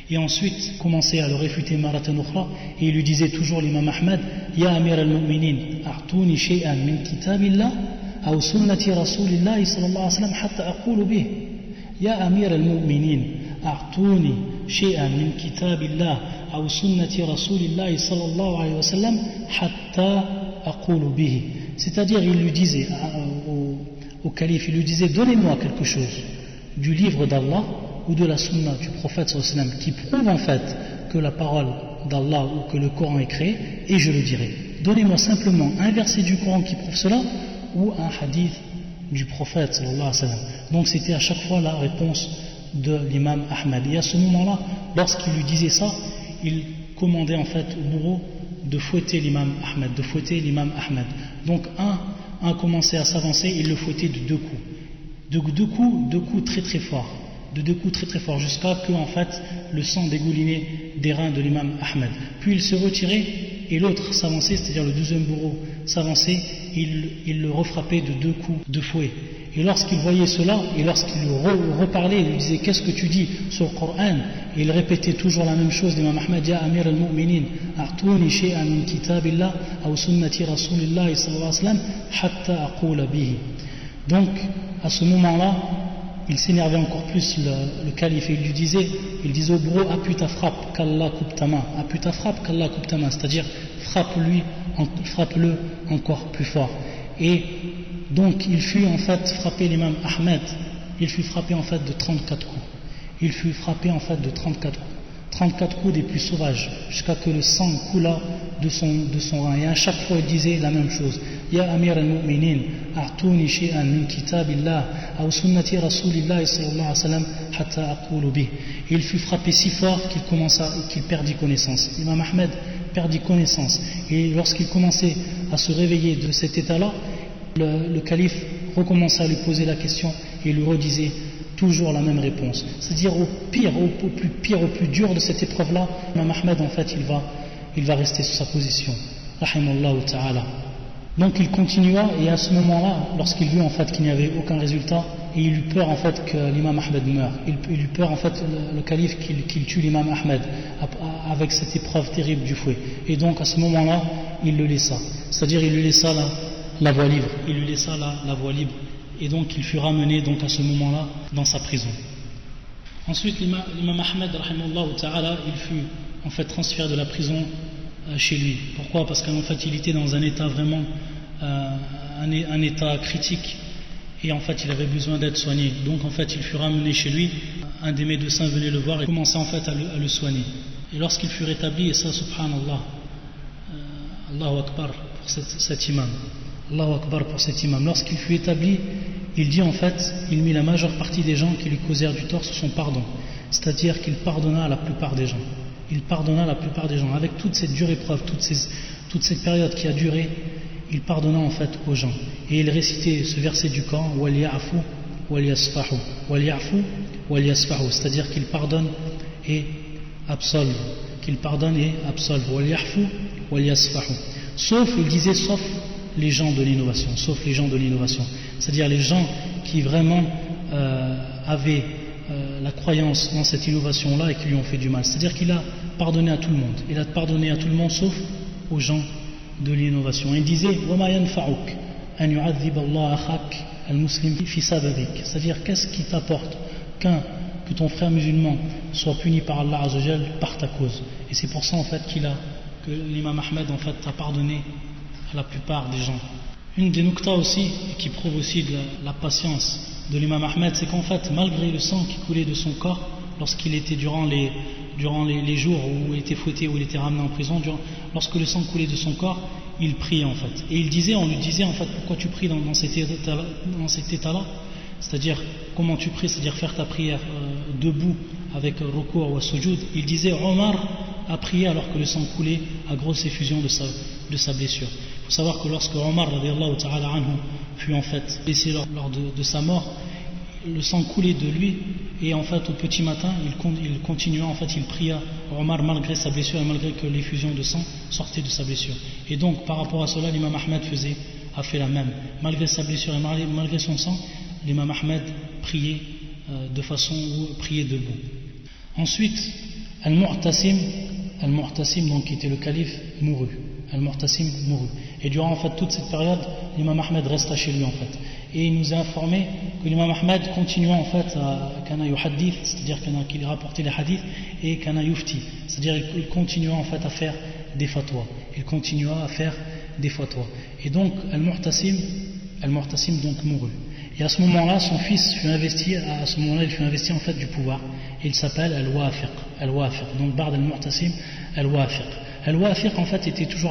Et ensuite, commençait à le réfuter maratan ukhra, et il lui disait toujours, l'imam Ahmed: Ya Amir al-Mu'minin, a'touni shay'an min kitabillah, aw sunnati rasulillahi sallallahu alayhi wa sallam, hatta aqulu bih. Ya Amir al-Mu'minin, a'touni shay'an min kitabillah, aw sunnati rasulillahi sallallahu alayhi wa sallam, hatta aqulu bih. C'est-à-dire, il lui disait au calife, il lui disait: donnez-moi quelque chose du livre d'Allah ou de la sunna du prophète sallallahu alayhi wa sallam qui prouve en fait que la parole d'Allah ou que le Coran est créé, et je le dirai. Donnez-moi simplement un verset du Coran qui prouve cela, ou un hadith du prophète sallallahu alayhi wa sallam. Donc c'était à chaque fois la réponse de l'imam Ahmed. Et à ce moment-là, lorsqu'il lui disait ça, il commandait en fait au bourreau de fouetter l'imam Ahmed, Donc un commençait à s'avancer, il le fouettait de 2 coups. Deux coups très très forts. très très forts, jusqu'à que en fait le sang dégoulinait des reins de l'imam Ahmed. Puis il se retirait et l'autre s'avançait, c'est-à-dire le deuxième bourreau s'avançait, il le refrappait de 2 coups de fouet. Et lorsqu'il voyait cela, et lorsqu'il lui reparlait, il lui disait qu'est-ce que tu dis sur le Coran, et il répétait toujours la même chose, l'imam Ahmed, Ya Amir al-Mu'minin, a'touni shay'an min kitabillah, aw sunnati rasulillah sallallahu alayhi wa sallam, hatta aqula bihi. Donc, à ce moment-là, il s'énervait encore plus le calife, et il disait au bourreau, appuie ta frappe, qu'Allah coupe ta main, appuie ta frappe, qu'Allah coupe ta main, c'est-à-dire frappe-le encore plus fort. Et donc il fut en fait frappé, l'imam Ahmed, il fut frappé en fait de 34 coups. Il fut frappé en fait de 34 coups. 34 coups des plus sauvages, jusqu'à que le sang coula de son rein. Et à chaque fois il disait la même chose. Ya Amir al-Mu'minin, a'touni shay'an min kitabillah, aw sunnati rasulillah sallallahu alayhi wa sallam, hatta aqulu bih. Il fut frappé si fort qu'il perdit connaissance. L'imam Ahmed perdit connaissance. Et lorsqu'il commençait à se réveiller de cet état-là, le calife recommença à lui poser la question et lui redisait toujours la même réponse. C'est-à-dire au plus dur de cette épreuve-là, l'imam Ahmed en fait il va rester sur sa position. Rahimallahu ta'ala. Donc il continua, et à ce moment-là, lorsqu'il vit en fait qu'il n'y avait aucun résultat, et il eut peur en fait que l'imam Ahmed meure, il eut peur en fait le calife qu'il tue l'imam Ahmed avec cette épreuve terrible du fouet. Et donc à ce moment-là, il le laissa. C'est-à-dire il lui laissa la voie libre. Il lui laissa la voie libre. Et donc il fut ramené donc à ce moment-là dans sa prison. Ensuite l'imam Ahmed rahimahullah ta'ala, il fut en fait transféré de la prison chez lui. Pourquoi? Parce qu'en fait il était dans un état vraiment un état critique, et en fait il avait besoin d'être soigné. Donc en fait il fut ramené chez lui. Un des médecins venait le voir et commençait en fait à le soigner. Et lorsqu'il fut rétabli, et ça subhanallah, Allahu Akbar pour cet imam, Allahu Akbar pour cet imam. Lorsqu'il fut établi, il dit en fait, il mit la majeure partie des gens qui lui causèrent du tort sous son pardon. C'est-à-dire qu'il pardonna à la plupart des gens. Il pardonna à la plupart des gens. Avec toute cette dure épreuve, toute cette période qui a duré, il pardonna en fait aux gens. Et il récitait ce verset du Coran, Wal-ya'fu wal-yasfahu. Wal-ya'fu wal-yasfahu. C'est-à-dire qu'il pardonne et absolve. Qu'il pardonne et absolve. Wal-ya'fu wal-yasfahu. Sauf, il disait, sauf les gens de l'innovation, sauf les gens de l'innovation, c'est-à-dire les gens qui vraiment avaient la croyance dans cette innovation-là et qui lui ont fait du mal. C'est-à-dire qu'il a pardonné à tout le monde. Il a pardonné à tout le monde sauf aux gens de l'innovation. Il disait وَمَا يَنْفَعُكَ أَنْ يُعَذِّبَ اللَّهَ أَخَاكَ الْمُسْلِمِ فِي سَبَبِكَ. C'est-à-dire qu'est-ce qui t'apporte que ton frère musulman soit puni par Allah Azza wa Jal par ta cause. Et c'est pour ça en fait que l'imam Ahmed en fait a pardonné à la plupart des gens. Une des nuktas aussi, qui prouve aussi de la patience de l'imam Ahmed, c'est qu'en fait, malgré le sang qui coulait de son corps, lorsqu'il était durant les jours où il était fouetté, où il était ramené en prison, lorsque le sang coulait de son corps, il priait en fait. Et on lui disait en fait, pourquoi tu pries dans cet état-là, c'est-à-dire comment tu pries, c'est-à-dire faire ta prière debout avec recours ou sujoud. Il disait, Omar a prié alors que le sang coulait à grosse effusion de sa blessure. Il faut savoir que lorsque Omar radiyallahu ta'ala anhu fut en fait blessé lors de sa mort, le sang coulait de lui, et en fait au petit matin il continua, en fait il pria Omar malgré sa blessure et malgré que l'effusion de sang sortait de sa blessure. Et donc par rapport à cela, l'imam Ahmed a fait la même. Malgré sa blessure et malgré son sang, l'imam Ahmed priait de façon où priait debout. Ensuite, Al-Mu'tasim, donc qui était le calife, mourut. Al-Mu'tasim mourut. Et durant en fait toute cette période, l'imam Ahmed resta chez lui en fait. Et il nous a informé que l'imam Ahmed continua en fait à kana yuhaddith, c'est-à-dire qu'il rapportait les hadiths, et kana yufti, c'est-à-dire qu'il continua en fait à faire des fatwas. Il continua à faire des fatwas. Et donc Al-Mu'tasim donc mourut. Et à ce moment-là, son fils fut investi, il fut investi en fait du pouvoir. Il s'appelle Al-Wafiq. Donc Ba'd Al-Mu'tasim, Al-Wafiq. Al-Wafiq en fait était toujours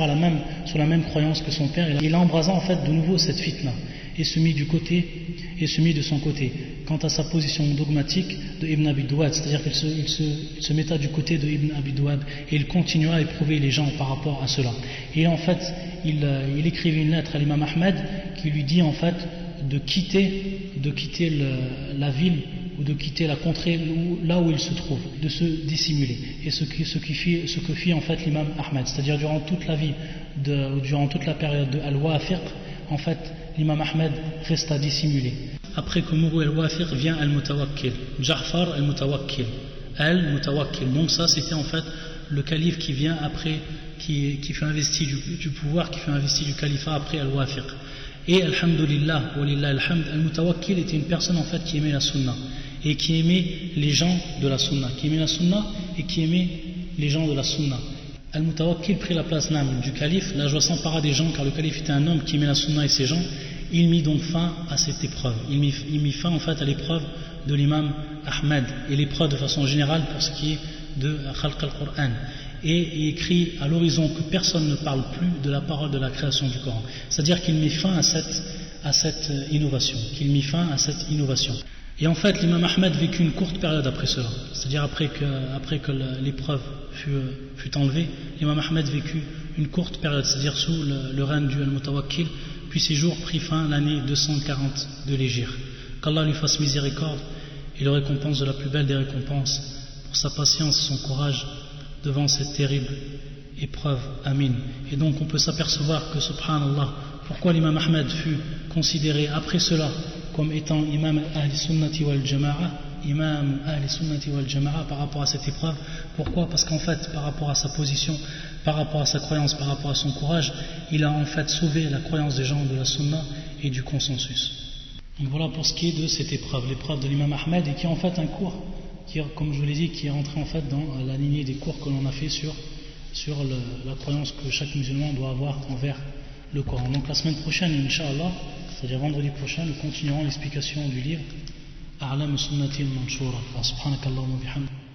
sur la même croyance que son père. Il embrasa en fait de nouveau cette fitna et se mit de son côté. Quant à sa position dogmatique de Ibn Abi Duwad, c'est-à-dire qu'il se metta du côté de Ibn Abi Duwad, et il continua à éprouver les gens par rapport à cela. Et en fait, il écrivit une lettre à l'imam Ahmed qui lui dit en fait de quitter la ville ou de quitter la contrée là où il se trouve, de se dissimuler. Et ce que fit en fait l'imam Ahmed, c'est-à-dire durant toute la vie, durant toute la période de Al-Wafiq, en fait l'imam Ahmed resta dissimulé. Après que mourut Al-Wafiq vient Al-Mutawakkil, Ja'far Al-Mutawakkil, Al-Mutawakkil. Donc ça c'était en fait le calife qui vient après, qui fut investi du pouvoir, qui fut investi du califat après Al-Wafiq. Et alhamdulillah, walillah alhamd, Al-Mutawakkil était une personne en fait qui aimait la sunna et qui aimait les gens de la sunna, qui aimait la sunna et qui aimait les gens de la sunna. Al-Mutawakkil prit la place du calife, la joie s'empara des gens car le calife était un homme qui aimait la sunna et ses gens. Il mit donc fin à cette épreuve, il mit fin en fait à l'épreuve de l'imam Ahmed et l'épreuve de façon générale pour ce qui est de Khalq al-Qur'an. Et il écrit à l'horizon que personne ne parle plus de la parole de la création du Coran. C'est-à-dire qu'il met fin à cette innovation, Et en fait, l'imam Ahmed vécut une courte période après cela. C'est-à-dire après que l'épreuve fut enlevée, l'imam Ahmed vécut une courte période, c'est-à-dire sous le règne du Al-Mutawakkil, puis ses jours prit fin l'année 240 de l'Hégire. Qu'Allah lui fasse miséricorde et le récompense de la plus belle des récompenses pour sa patience et son courage devant cette terrible épreuve. Amin. Et donc on peut s'apercevoir que subhanallah, pourquoi l'imam Ahmed fut considéré après cela comme étant imam Ahl-Sunnati wal Jama'a par rapport à cette épreuve. Pourquoi? Parce qu'en fait par rapport à sa position, par rapport à sa croyance, par rapport à son courage, il a en fait sauvé la croyance des gens de la sunna et du consensus. Donc voilà pour ce qui est de cette épreuve, l'épreuve de l'imam Ahmed, et qui est en fait un cours qui, comme je vous l'ai dit, qui est rentré en fait dans la lignée des cours que l'on a fait sur la croyance que chaque musulman doit avoir envers le Coran. Donc la semaine prochaine, Inch'Allah, c'est-à-dire vendredi prochain, nous continuerons l'explication du livre A'lam Sunnati al-Manshura. Subhanakallahumma bihamdik.